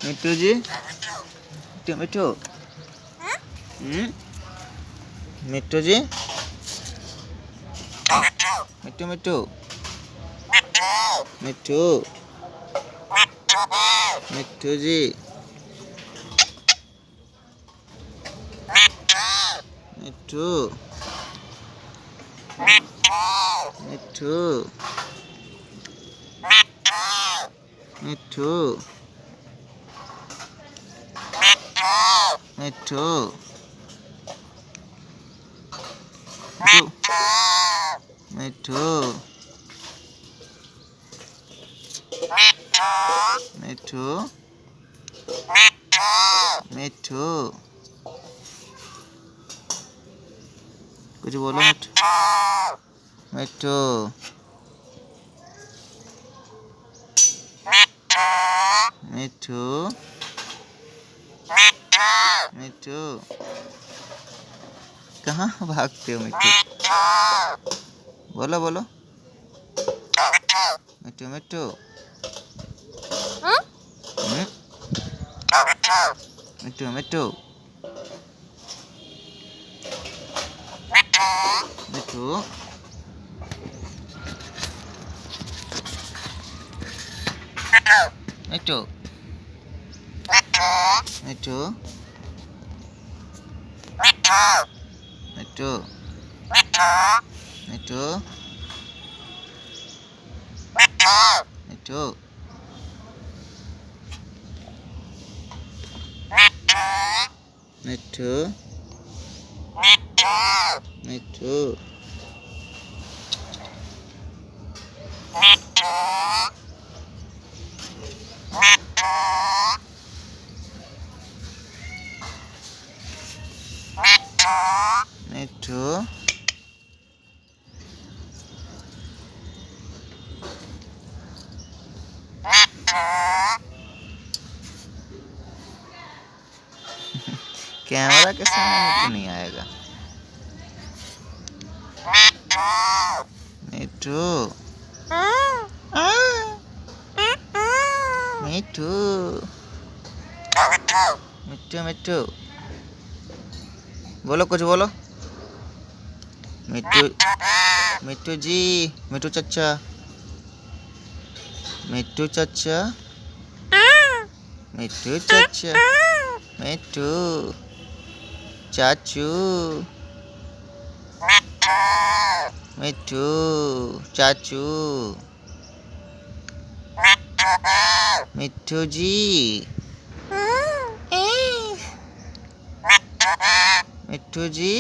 मिट्टू जी, मिट्टू मिट्टू जी, मिट्टू मिट्टू मिट्टू मिट्टू जी, मिट्टू मिट्टू मिट्टू मिट्टू मिट्टू मिट्टू मिट्टू कुछ बोलो मिट्टू मिट्टू मिट्टू मिट्टू कहाँ भागते हो मिट्टू? बोलो बोलो मिट्टू मिट्टू मिट्टू मिट्टू मिट्टू मिट्टू मिट्टू मिट्टू मिट्टू मिट्टू मिट्टू मिट्टू मिट्टू कैमरा के सामने मिट्टू नहीं आएगा। मिट्टू मिट्टू मिट्टू मिट्टू बोलो कुछ बोलो मिट्टू मिट्टू जी मिट्टू चचा मिट्टू चचा मिट्टू चचा मिट्टू चाचू मिट्टू चाचू मिट्टू जी मिट्टू जी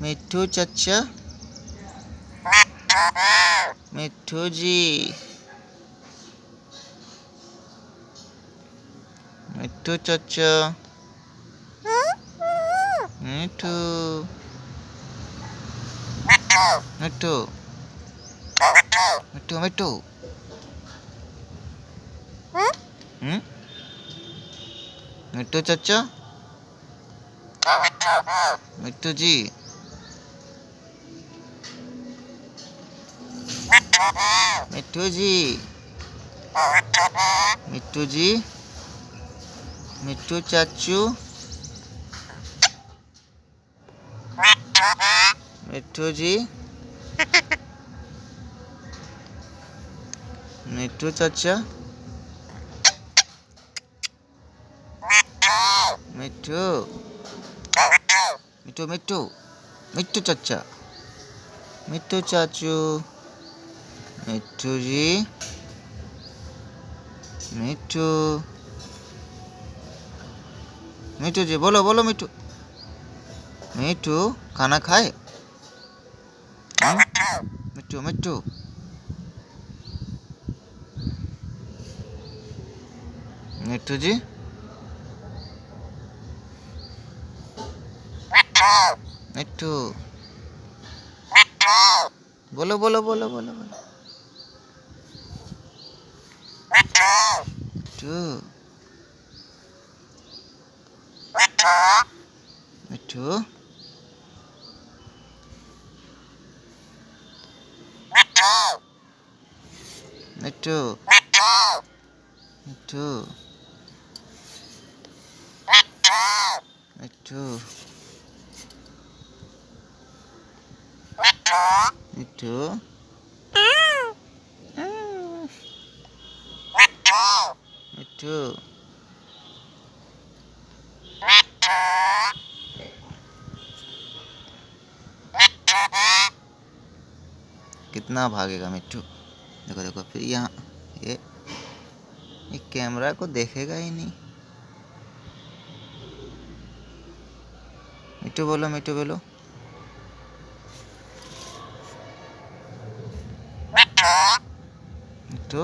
मिट्टू चचा मिट्टू जी मिट्टू चचा मिट्टू मिट्टू मिट्टू मिट्टू मिट्टू चचा मिट्टू जी मिट्टू जी मिट्टू जी मिट्टू चाचू मिट्टू जी मिट्टू चाचा मिट्टू मिट्टू मिट्टू मिट्टू चाचा मिट्टू चाचू मिट्टू जी मिट्टू मिट्टू जी बोलो बोलो मिट्टू मिट्टू खाना खाए मिट्टू मिट्टू मिट्टू जी मिट्टू बोलो बोलो बोलो बोलो बोलो मिट्टू मिट्टू मिट्टू मिट्टू मिट्टू मिट्टू मिट्टू मिट्टू कितना भागेगा मिट्टू। देखो देखो फिर यहाँ ये कैमरा को देखेगा ही नहीं। मिट्टू बोलो मिट्टू बोलो। मिट्टू